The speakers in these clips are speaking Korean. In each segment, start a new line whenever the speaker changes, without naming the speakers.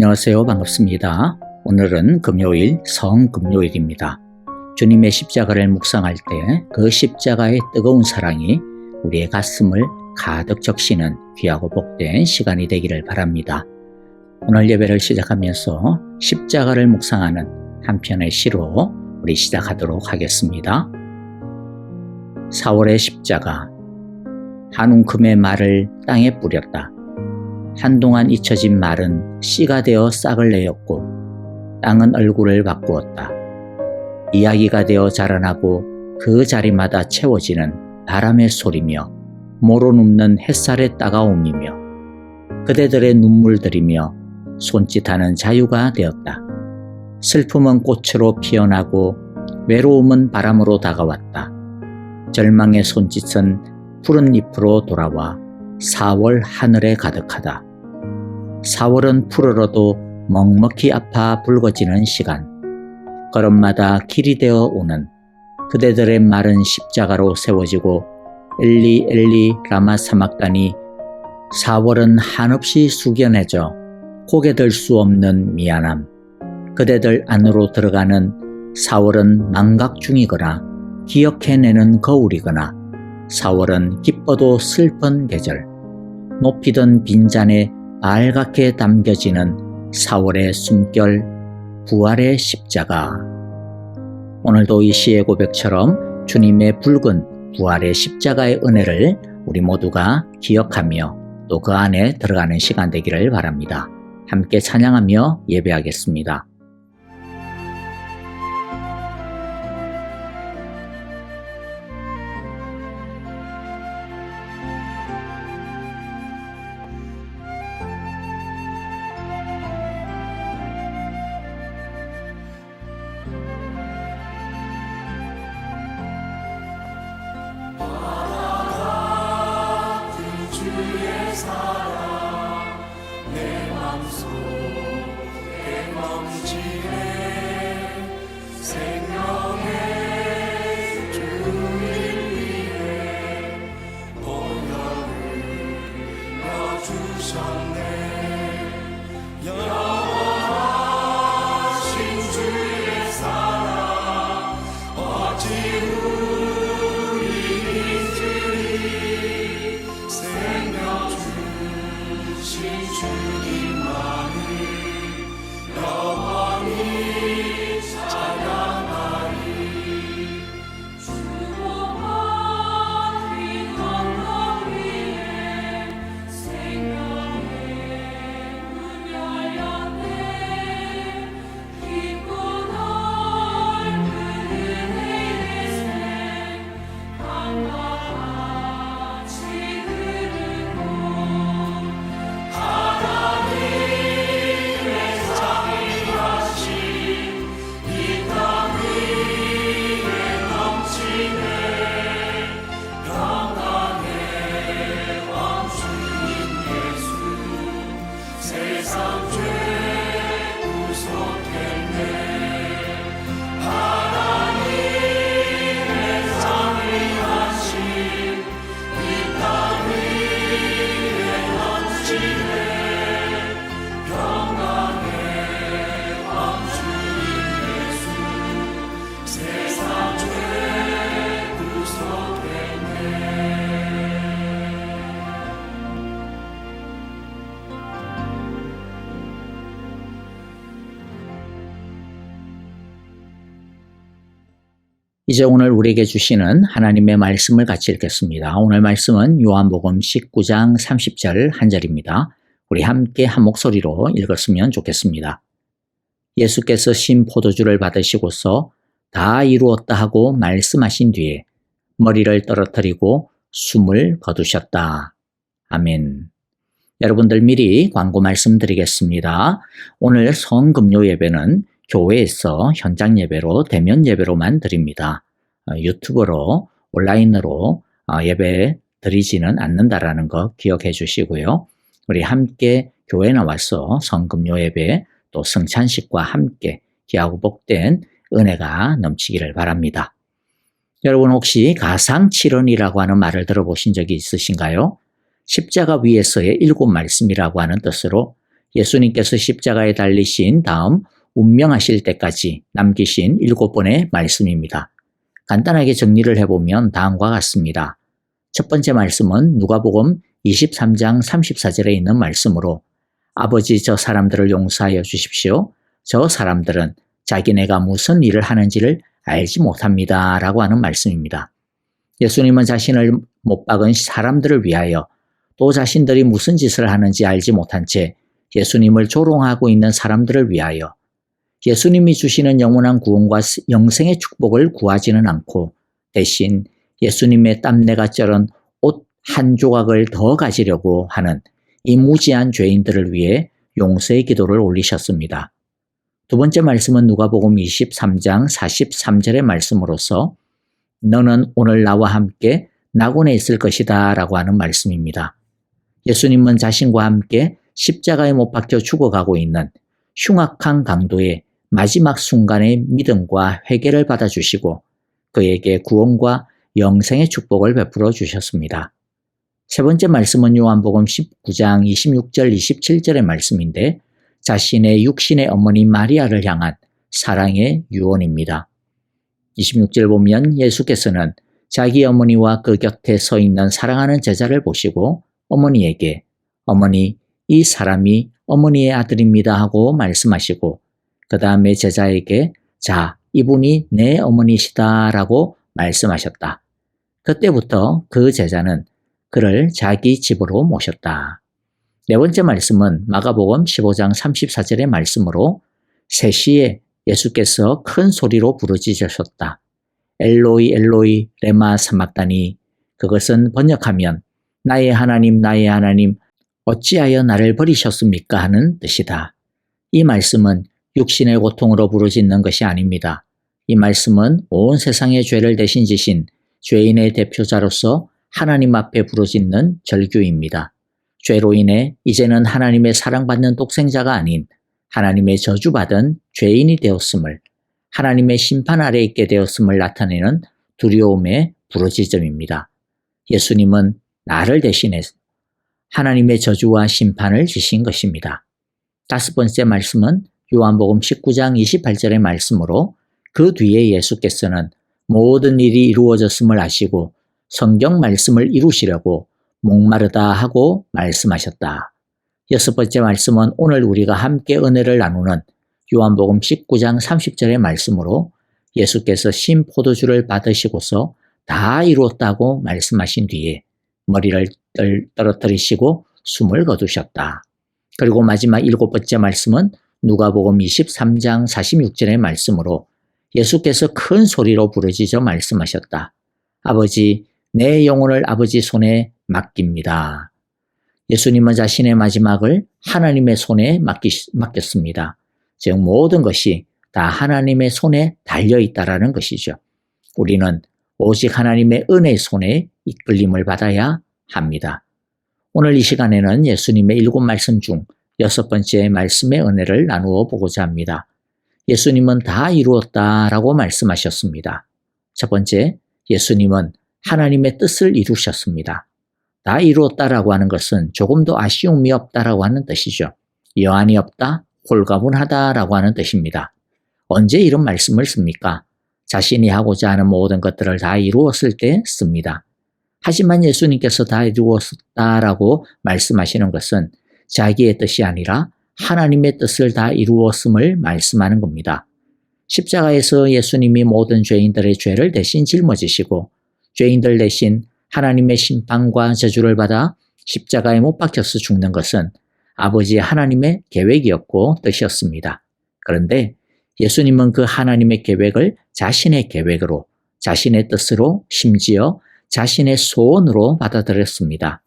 안녕하세요. 반갑습니다. 오늘은 금요일 성금요일입니다. 주님의 십자가를 묵상할 때 그 십자가의 뜨거운 사랑이 우리의 가슴을 가득 적시는 귀하고 복된 시간이 되기를 바랍니다. 오늘 예배를 시작하면서 십자가를 묵상하는 한 편의 시로 우리 시작하도록 하겠습니다. 4월의 십자가. 한 움큼의 말을 땅에 뿌렸다. 한동안 잊혀진 말은 씨가 되어 싹을 내었고 땅은 얼굴을 바꾸었다. 이야기가 되어 자라나고 그 자리마다 채워지는 바람의 소리며 모로눕는 햇살의 따가움이며 그대들의 눈물들이며 손짓하는 자유가 되었다. 슬픔은 꽃으로 피어나고 외로움은 바람으로 다가왔다. 절망의 손짓은 푸른 잎으로 돌아와 4월 하늘에 가득하다. 4월은 푸르러도 먹먹히 아파 붉어지는 시간. 걸음마다 길이 되어 오는 그대들의 마른 십자가로 세워지고 엘리 엘리 라마 사막다니. 4월은 한없이 숙연해져 고개 들 수 없는 미안함. 그대들 안으로 들어가는 4월은 망각 중이거나 기억해내는 거울이거나 4월은 기뻐도 슬픈 계절. 높이던 빈잔에 빨갛게 담겨지는 4월의 숨결, 부활의 십자가. 오늘도 이 시의 고백처럼 주님의 붉은 부활의 십자가의 은혜를 우리 모두가 기억하며 또 그 안에 들어가는 시간 되기를 바랍니다. 함께 찬양하며 예배하겠습니다. 이제 오늘 우리에게 주시는 하나님의 말씀을 같이 읽겠습니다. 오늘 말씀은 요한복음 19장 30절 한 절입니다. 우리 함께 한 목소리로 읽었으면 좋겠습니다. 예수께서 신 포도주를 받으시고서 다 이루었다 하고 말씀하신 뒤에 머리를 떨어뜨리고 숨을 거두셨다. 아멘. 여러분들 미리 광고 말씀드리겠습니다. 오늘 성금요 예배는 교회에서 현장 예배로 대면 예배로만 드립니다. 유튜브로 온라인으로 예배 드리지는 않는다라는 거 기억해 주시고요. 우리 함께 교회 나와서 성금요 예배 또 성찬식과 함께 귀하고 복된 은혜가 넘치기를 바랍니다. 여러분 혹시 가상칠언이라고 하는 말을 들어보신 적이 있으신가요? 십자가 위에서의 7 말씀이라고 하는 뜻으로 예수님께서 십자가에 달리신 다음 운명하실 때까지 남기신 7번의 말씀입니다. 간단하게 정리를 해보면 다음과 같습니다. 첫 번째 말씀은 누가복음 23장 34절에 있는 말씀으로 아버지 저 사람들을 용서하여 주십시오. 저 사람들은 자기네가 무슨 일을 하는지를 알지 못합니다. 라고 하는 말씀입니다. 예수님은 자신을 못 박은 사람들을 위하여 또 자신들이 무슨 짓을 하는지 알지 못한 채 예수님을 조롱하고 있는 사람들을 위하여 예수님이 주시는 영원한 구원과 영생의 축복을 구하지는 않고 대신 예수님의 땀내가 쩔은 옷 한 조각을 더 가지려고 하는 이 무지한 죄인들을 위해 용서의 기도를 올리셨습니다. 두 번째 말씀은 누가복음 23장 43절의 말씀으로서 너는 오늘 나와 함께 낙원에 있을 것이다 라고 하는 말씀입니다. 예수님은 자신과 함께 십자가에 못 박혀 죽어가고 있는 흉악한 강도의 마지막 순간의 믿음과 회개를 받아주시고 그에게 구원과 영생의 축복을 베풀어 주셨습니다. 세 번째 말씀은 요한복음 19장 26절 27절의 말씀인데 자신의 육신의 어머니 마리아를 향한 사랑의 유언입니다. 26절 보면 예수께서는 자기 어머니와 그 곁에 서 있는 사랑하는 제자를 보시고 어머니에게 어머니 이 사람이 어머니의 아들입니다 하고 말씀하시고 그 다음에 제자에게 자 이분이 내 어머니시다 라고 말씀하셨다. 그때부터 그 제자는 그를 자기 집으로 모셨다. 네 번째 말씀은 마가복음 15장 34절의 말씀으로 3시에 예수께서 큰 소리로 부르짖으셨다. 엘로이 엘로이 레마 사막다니 그것은 번역하면 나의 하나님 어찌하여 나를 버리셨습니까 하는 뜻이다. 이 말씀은 육신의 고통으로 부르짖는 것이 아닙니다. 이 말씀은 온 세상의 죄를 대신 지신 죄인의 대표자로서 하나님 앞에 부르짖는 절규입니다. 죄로 인해 이제는 하나님의 사랑받는 독생자가 아닌 하나님의 저주받은 죄인이 되었음을, 하나님의 심판 아래 있게 되었음을 나타내는 두려움의 부르짖음입니다. 예수님은 나를 대신해서 하나님의 저주와 심판을 지신 것입니다. 다섯 번째 말씀은 요한복음 19장 28절의 말씀으로 그 뒤에 예수께서는 모든 일이 이루어졌음을 아시고 성경 말씀을 이루시려고 목마르다 하고 말씀하셨다. 여섯 번째 말씀은 오늘 우리가 함께 은혜를 나누는 요한복음 19장 30절의 말씀으로 예수께서 신 포도주를 받으시고서 다 이루었다고 말씀하신 뒤에 머리를 떨어뜨리시고 숨을 거두셨다. 그리고 마지막 일곱 번째 말씀은 누가복음 23장 46절의 말씀으로 예수께서 큰 소리로 부르짖어 말씀하셨다. 아버지, 내 영혼을 아버지 손에 맡깁니다. 예수님은 자신의 마지막을 하나님의 손에 맡겼습니다. 즉 모든 것이 다 하나님의 손에 달려있다라는 것이죠. 우리는 오직 하나님의 은혜의 손에 이끌림을 받아야 합니다. 오늘 이 시간에는 예수님의 7말씀 중 6번째 말씀의 은혜를 나누어 보고자 합니다. 예수님은 다 이루었다라고 말씀하셨습니다. 첫 번째, 예수님은 하나님의 뜻을 이루셨습니다. 다 이루었다라고 하는 것은 조금도 아쉬움이 없다라고 하는 뜻이죠. 여한이 없다, 홀가분하다라고 하는 뜻입니다. 언제 이런 말씀을 씁니까? 자신이 하고자 하는 모든 것들을 다 이루었을 때 씁니다. 하지만 예수님께서 다 이루었다라고 말씀하시는 것은 자기의 뜻이 아니라 하나님의 뜻을 다 이루었음을 말씀하는 겁니다. 십자가에서 예수님이 모든 죄인들의 죄를 대신 짊어지시고 죄인들 대신 하나님의 심판과 저주를 받아 십자가에 못 박혀서 죽는 것은 아버지 하나님의 계획이었고 뜻이었습니다. 그런데 예수님은 그 하나님의 계획을 자신의 계획으로, 자신의 뜻으로, 심지어 자신의 소원으로 받아들였습니다.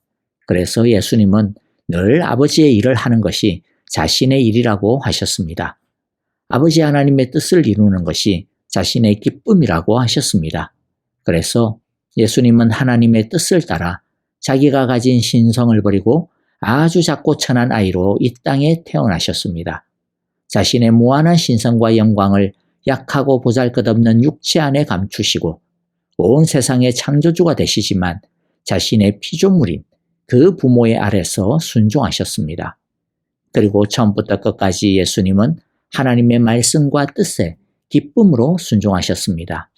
그래서 예수님은 늘 아버지의 일을 하는 것이 자신의 일이라고 하셨습니다. 아버지 하나님의 뜻을 이루는 것이 자신의 기쁨이라고 하셨습니다. 그래서 예수님은 하나님의 뜻을 따라 자기가 가진 신성을 버리고 아주 작고 천한 아이로 이 땅에 태어나셨습니다. 자신의 무한한 신성과 영광을 약하고 보잘것없는 육체 안에 감추시고 온 세상의 창조주가 되시지만 자신의 피조물인 그 부모의 아래서 순종하셨습니다. 그리고 처음부터 끝까지 예수님은 하나님의 말씀과 뜻에 기쁨으로 순종하셨습니다.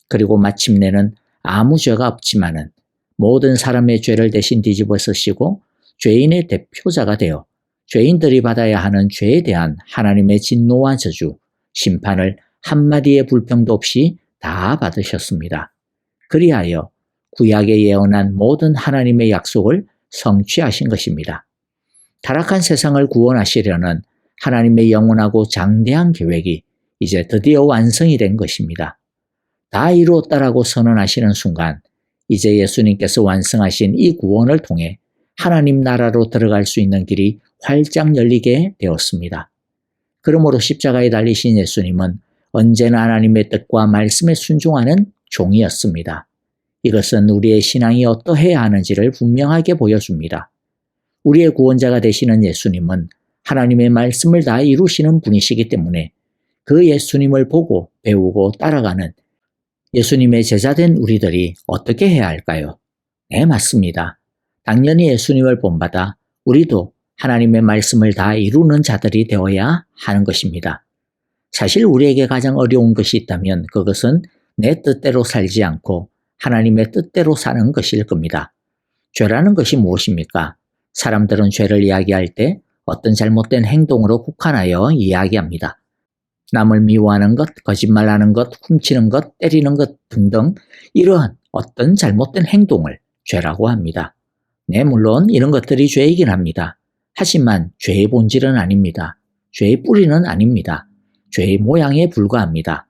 그리고 마침내는 아무 죄가 없지만은 모든 사람의 죄를 대신 뒤집어 쓰시고 죄인의 대표자가 되어 죄인들이 받아야 하는 죄에 대한 하나님의 진노와 저주, 심판을 한마디의 불평도 없이 다 받으셨습니다. 그리하여 구약에 예언한 모든 하나님의 약속을 성취하신 것입니다. 타락한 세상을 구원하시려는 하나님의 영원하고 장대한 계획이 이제 드디어 완성이 된 것입니다. 다 이루었다라고 선언하시는 순간 이제 예수님께서 완성하신 이 구원을 통해 하나님 나라로 들어갈 수 있는 길이 활짝 열리게 되었습니다. 그러므로 십자가에 달리신 예수님은 언제나 하나님의 뜻과 말씀에 순종하는 종이었습니다. 이것은 우리의 신앙이 어떠해야 하는지를 분명하게 보여줍니다. 우리의 구원자가 되시는 예수님은 하나님의 말씀을 다 이루시는 분이시기 때문에 그 예수님을 보고 배우고 따라가는 예수님의 제자된 우리들이 어떻게 해야 할까요? 네, 맞습니다. 당연히 예수님을 본받아 우리도 하나님의 말씀을 다 이루는 자들이 되어야 하는 것입니다. 사실 우리에게 가장 어려운 것이 있다면 그것은 내 뜻대로 살지 않고 하나님의 뜻대로 사는 것일 겁니다. 죄라는 것이 무엇입니까? 사람들은 죄를 이야기할 때 어떤 잘못된 행동으로 국한하여 이야기합니다. 남을 미워하는 것, 거짓말하는 것, 훔치는 것, 때리는 것 등등 이러한 어떤 잘못된 행동을 죄라고 합니다. 네, 물론 이런 것들이 죄이긴 합니다. 하지만 죄의 본질은 아닙니다. 죄의 뿌리는 아닙니다. 죄의 모양에 불과합니다.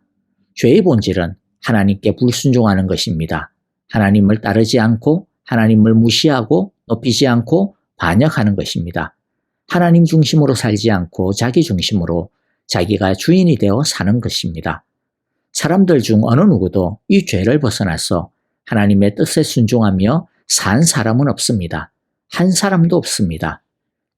죄의 본질은 하나님께 불순종하는 것입니다. 하나님을 따르지 않고 하나님을 무시하고 높이지 않고 반역하는 것입니다. 하나님 중심으로 살지 않고 자기 중심으로 자기가 주인이 되어 사는 것입니다. 사람들 중 어느 누구도 이 죄를 벗어나서 하나님의 뜻에 순종하며 산 사람은 없습니다. 한 사람도 없습니다.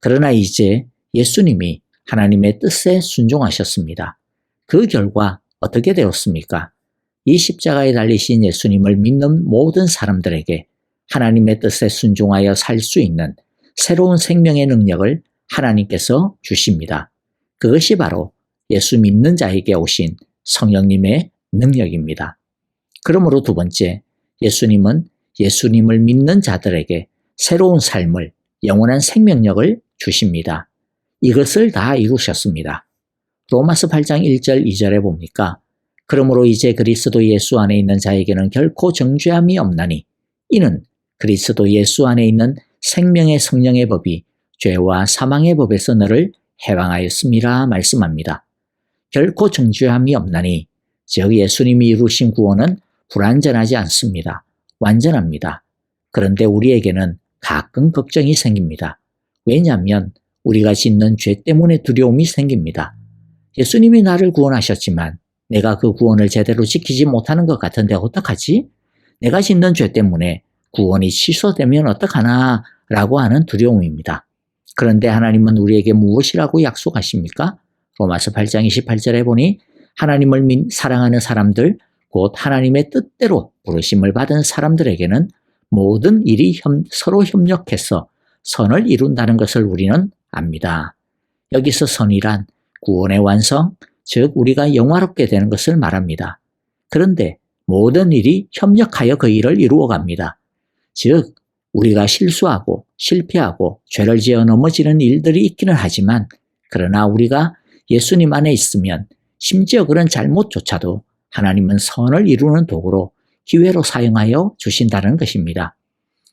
그러나 이제 예수님이 하나님의 뜻에 순종하셨습니다. 그 결과 어떻게 되었습니까? 이 십자가에 달리신 예수님을 믿는 모든 사람들에게 하나님의 뜻에 순종하여 살 수 있는 새로운 생명의 능력을 하나님께서 주십니다. 그것이 바로 예수 믿는 자에게 오신 성령님의 능력입니다. 그러므로 두 번째, 예수님은 예수님을 믿는 자들에게 새로운 삶을, 영원한 생명력을 주십니다. 이것을 다 이루셨습니다. 로마서 8장 1절 2절에 봅니까? 그러므로 이제 그리스도 예수 안에 있는 자에게는 결코 정죄함이 없나니 이는 그리스도 예수 안에 있는 생명의 성령의 법이 죄와 사망의 법에서 너를 해방하였음이라 말씀합니다. 결코 정죄함이 없나니 즉 예수님이 이루신 구원은 불완전하지 않습니다. 완전합니다. 그런데 우리에게는 가끔 걱정이 생깁니다. 왜냐하면 우리가 짓는 죄 때문에 두려움이 생깁니다. 예수님이 나를 구원하셨지만 내가 그 구원을 제대로 지키지 못하는 것 같은데 어떡하지? 내가 짓는 죄 때문에 구원이 취소되면 어떡하나 라고 하는 두려움입니다. 그런데 하나님은 우리에게 무엇이라고 약속하십니까? 로마서 8장 28절에 보니 하나님을 사랑하는 사람들, 곧 하나님의 뜻대로 부르심을 받은 사람들에게는 모든 일이 서로 협력해서 선을 이룬다는 것을 우리는 압니다. 여기서 선이란 구원의 완성, 즉 우리가 영화롭게 되는 것을 말합니다. 그런데 모든 일이 협력하여 그 일을 이루어갑니다. 즉 우리가 실수하고 실패하고 죄를 지어 넘어지는 일들이 있기는 하지만 그러나 우리가 예수님 안에 있으면 심지어 그런 잘못조차도 하나님은 선을 이루는 도구로 기회로 사용하여 주신다는 것입니다.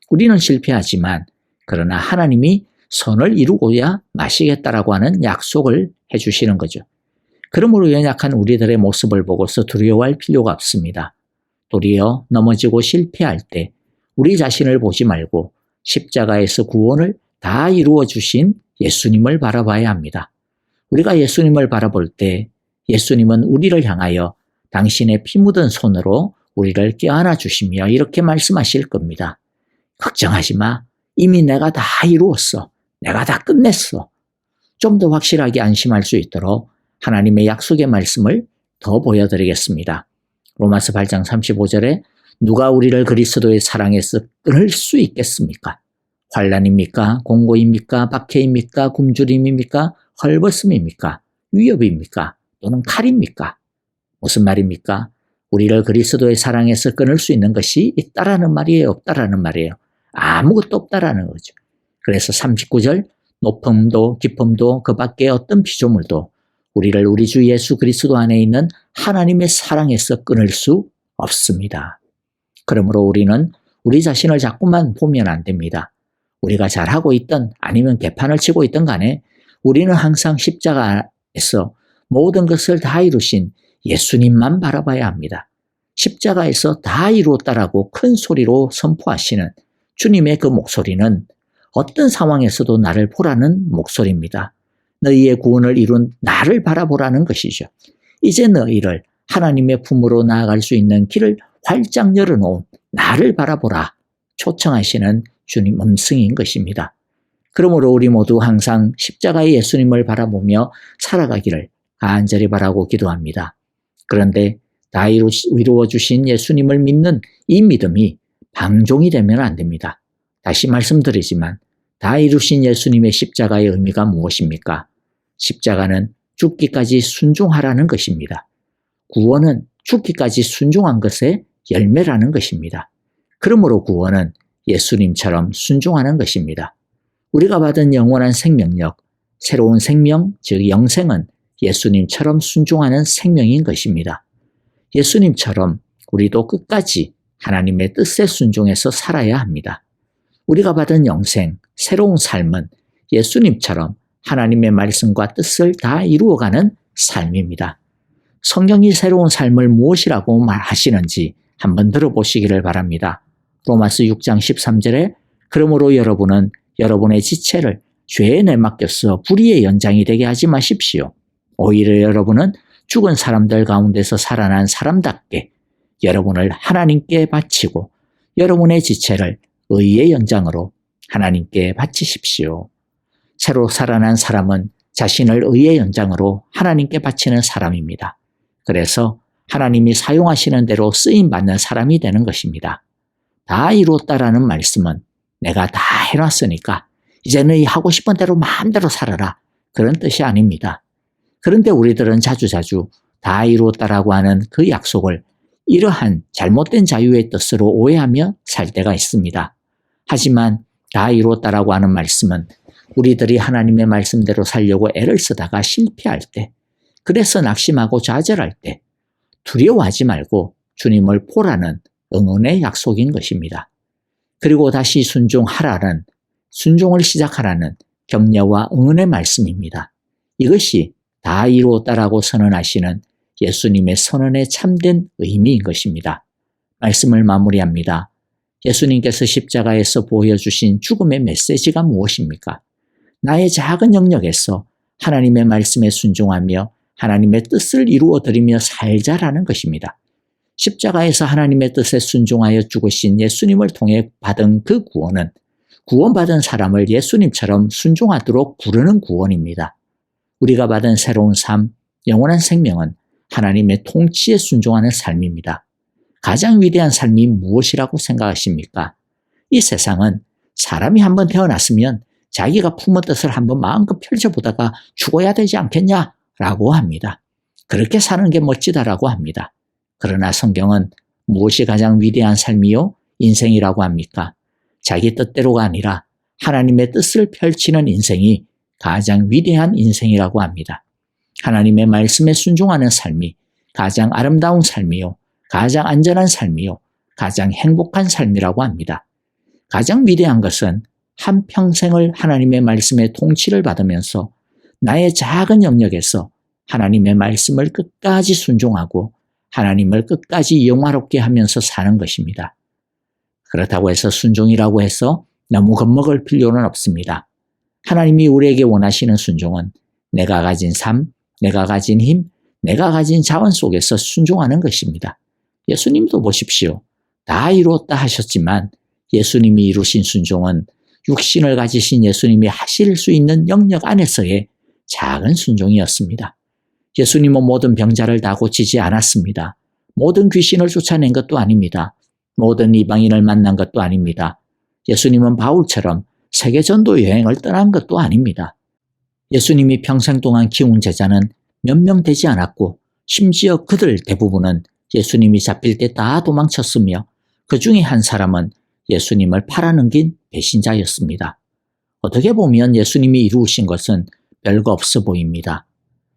우리는 실패하지만 그러나 하나님이 선을 이루고야 마시겠다라고 하는 약속을 해주시는 거죠. 그러므로 연약한 우리들의 모습을 보고서 두려워할 필요가 없습니다. 도리어 넘어지고 실패할 때 우리 자신을 보지 말고 십자가에서 구원을 다 이루어 주신 예수님을 바라봐야 합니다. 우리가 예수님을 바라볼 때 예수님은 우리를 향하여 당신의 피 묻은 손으로 우리를 껴안아 주시며 이렇게 말씀하실 겁니다. 걱정하지 마. 이미 내가 다 이루었어. 내가 다 끝냈어. 좀 더 확실하게 안심할 수 있도록 하나님의 약속의 말씀을 더 보여드리겠습니다. 로마서 8장 35절에 누가 우리를 그리스도의 사랑에서 끊을 수 있겠습니까? 환난입니까? 공고입니까? 박해입니까? 굶주림입니까? 헐벗음입니까? 위협입니까? 또는 칼입니까? 무슨 말입니까? 우리를 그리스도의 사랑에서 끊을 수 있는 것이 있다라는 말이에요? 없다라는 말이에요? 아무것도 없다라는 거죠. 그래서 39절 높음도 깊음도 그 밖에 어떤 피조물도 우리를 우리 주 예수 그리스도 안에 있는 하나님의 사랑에서 끊을 수 없습니다. 그러므로 우리는 우리 자신을 자꾸만 보면 안 됩니다. 우리가 잘하고 있든 아니면 개판을 치고 있든 간에 우리는 항상 십자가에서 모든 것을 다 이루신 예수님만 바라봐야 합니다. 십자가에서 다 이루었다라고 큰 소리로 선포하시는 주님의 그 목소리는 어떤 상황에서도 나를 보라는 목소리입니다. 너희의 구원을 이룬 나를 바라보라는 것이죠. 이제 너희를 하나님의 품으로 나아갈 수 있는 길을 활짝 열어놓은 나를 바라보라 초청하시는 주님 음성인 것입니다. 그러므로 우리 모두 항상 십자가의 예수님을 바라보며 살아가기를 간절히 바라고 기도합니다. 그런데 다 이루어 주신 예수님을 믿는 이 믿음이 방종이 되면 안 됩니다. 다시 말씀드리지만 다 이루신 예수님의 십자가의 의미가 무엇입니까? 십자가는 죽기까지 순종하라는 것입니다. 구원은 죽기까지 순종한 것의 열매라는 것입니다. 그러므로 구원은 예수님처럼 순종하는 것입니다. 우리가 받은 영원한 생명력, 새로운 생명, 즉 영생은 예수님처럼 순종하는 생명인 것입니다. 예수님처럼 우리도 끝까지 하나님의 뜻에 순종해서 살아야 합니다. 우리가 받은 영생, 새로운 삶은 예수님처럼 하나님의 말씀과 뜻을 다 이루어가는 삶입니다. 성경이 새로운 삶을 무엇이라고 말하시는지 한번 들어보시기를 바랍니다. 로마서 6장 13절에 그러므로 여러분은 여러분의 지체를 죄에 내맡겨서 불의의 연장이 되게 하지 마십시오. 오히려 여러분은 죽은 사람들 가운데서 살아난 사람답게 여러분을 하나님께 바치고 여러분의 지체를 의의 연장으로 하나님께 바치십시오. 새로 살아난 사람은 자신을 의의 연장으로 하나님께 바치는 사람입니다. 그래서 하나님이 사용하시는 대로 쓰임받는 사람이 되는 것입니다. 다 이루었다라는 말씀은 내가 다 해놨으니까 이제 너희 하고 싶은 대로 마음대로 살아라 그런 뜻이 아닙니다. 그런데 우리들은 자주자주 다 이루었다라고 하는 그 약속을 이러한 잘못된 자유의 뜻으로 오해하며 살 때가 있습니다. 하지만 다 이루었다라고 하는 말씀은 우리들이 하나님의 말씀대로 살려고 애를 쓰다가 실패할 때, 그래서 낙심하고 좌절할 때 두려워하지 말고 주님을 보라는 응원의 약속인 것입니다. 그리고 다시 순종하라는, 순종을 시작하라는 격려와 응원의 말씀입니다. 이것이 다 이루었다라고 선언하시는 예수님의 선언에 참된 의미인 것입니다. 말씀을 마무리합니다. 예수님께서 십자가에서 보여주신 죽음의 메시지가 무엇입니까? 나의 작은 영역에서 하나님의 말씀에 순종하며 하나님의 뜻을 이루어드리며 살자라는 것입니다. 십자가에서 하나님의 뜻에 순종하여 죽으신 예수님을 통해 받은 그 구원은 구원받은 사람을 예수님처럼 순종하도록 부르는 구원입니다. 우리가 받은 새로운 삶, 영원한 생명은 하나님의 통치에 순종하는 삶입니다. 가장 위대한 삶이 무엇이라고 생각하십니까? 이 세상은 사람이 한번 태어났으면 자기가 품은 뜻을 한번 마음껏 펼쳐보다가 죽어야 되지 않겠냐라고 합니다. 그렇게 사는 게 멋지다라고 합니다. 그러나 성경은 무엇이 가장 위대한 삶이요? 인생이라고 합니까? 자기 뜻대로가 아니라 하나님의 뜻을 펼치는 인생이 가장 위대한 인생이라고 합니다. 하나님의 말씀에 순종하는 삶이 가장 아름다운 삶이요, 가장 안전한 삶이요, 가장 행복한 삶이라고 합니다. 가장 위대한 것은 한평생을 하나님의 말씀의 통치를 받으면서 나의 작은 영역에서 하나님의 말씀을 끝까지 순종하고 하나님을 끝까지 영화롭게 하면서 사는 것입니다. 그렇다고 해서 순종이라고 해서 너무 겁먹을 필요는 없습니다. 하나님이 우리에게 원하시는 순종은 내가 가진 삶, 내가 가진 힘, 내가 가진 자원 속에서 순종하는 것입니다. 예수님도 보십시오. 다 이루었다 하셨지만 예수님이 이루신 순종은 육신을 가지신 예수님이 하실 수 있는 영역 안에서의 작은 순종이었습니다. 예수님은 모든 병자를 다 고치지 않았습니다. 모든 귀신을 쫓아낸 것도 아닙니다. 모든 이방인을 만난 것도 아닙니다. 예수님은 바울처럼 세계전도 여행을 떠난 것도 아닙니다. 예수님이 평생 동안 키운 제자는 몇 명 되지 않았고 심지어 그들 대부분은 예수님이 잡힐 때 다 도망쳤으며 그 중에 한 사람은 예수님을 팔아넘긴 배신자였습니다. 어떻게 보면 예수님이 이루신 것은 별거 없어 보입니다.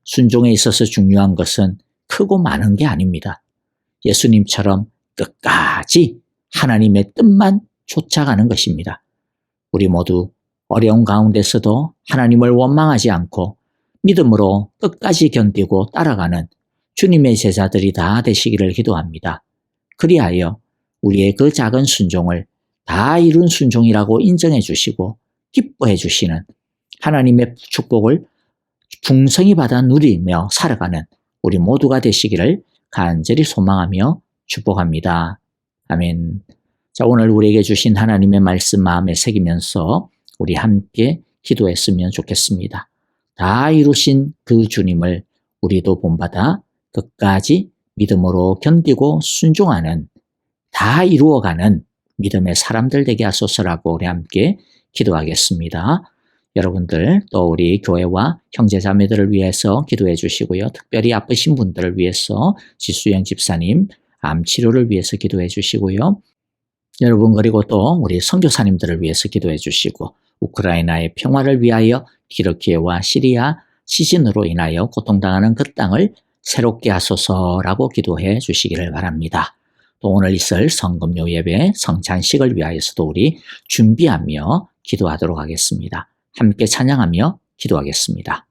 순종에 있어서 중요한 것은 크고 많은 게 아닙니다. 예수님처럼 끝까지 하나님의 뜻만 쫓아가는 것입니다. 우리 모두 어려운 가운데서도 하나님을 원망하지 않고 믿음으로 끝까지 견디고 따라가는 주님의 제자들이 다 되시기를 기도합니다. 그리하여 우리의 그 작은 순종을 다 이룬 순종이라고 인정해 주시고 기뻐해 주시는 하나님의 축복을 풍성히 받아 누리며 살아가는 우리 모두가 되시기를 간절히 소망하며 축복합니다. 아멘. 자, 오늘 우리에게 주신 하나님의 말씀 마음에 새기면서 우리 함께 기도했으면 좋겠습니다. 다 이루신 그 주님을 우리도 본받아 끝까지 믿음으로 견디고 순종하는 다 이루어가는 믿음의 사람들 되게 하소서라고 우리 함께 기도하겠습니다. 여러분들 또 우리 교회와 형제자매들을 위해서 기도해 주시고요. 특별히 아프신 분들을 위해서 지수영 집사님 암 치료를 위해서 기도해 주시고요. 여러분 그리고 또 우리 선교사님들을 위해서 기도해 주시고 우크라이나의 평화를 위하여 튀르키예와 시리아 지진으로 인하여 고통당하는 그 땅을 새롭게 하소서라고 기도해 주시기를 바랍니다. 또 오늘 있을 성금요 예배 성찬식을 위하여서도 우리 준비하며 기도하도록 하겠습니다. 함께 찬양하며 기도하겠습니다.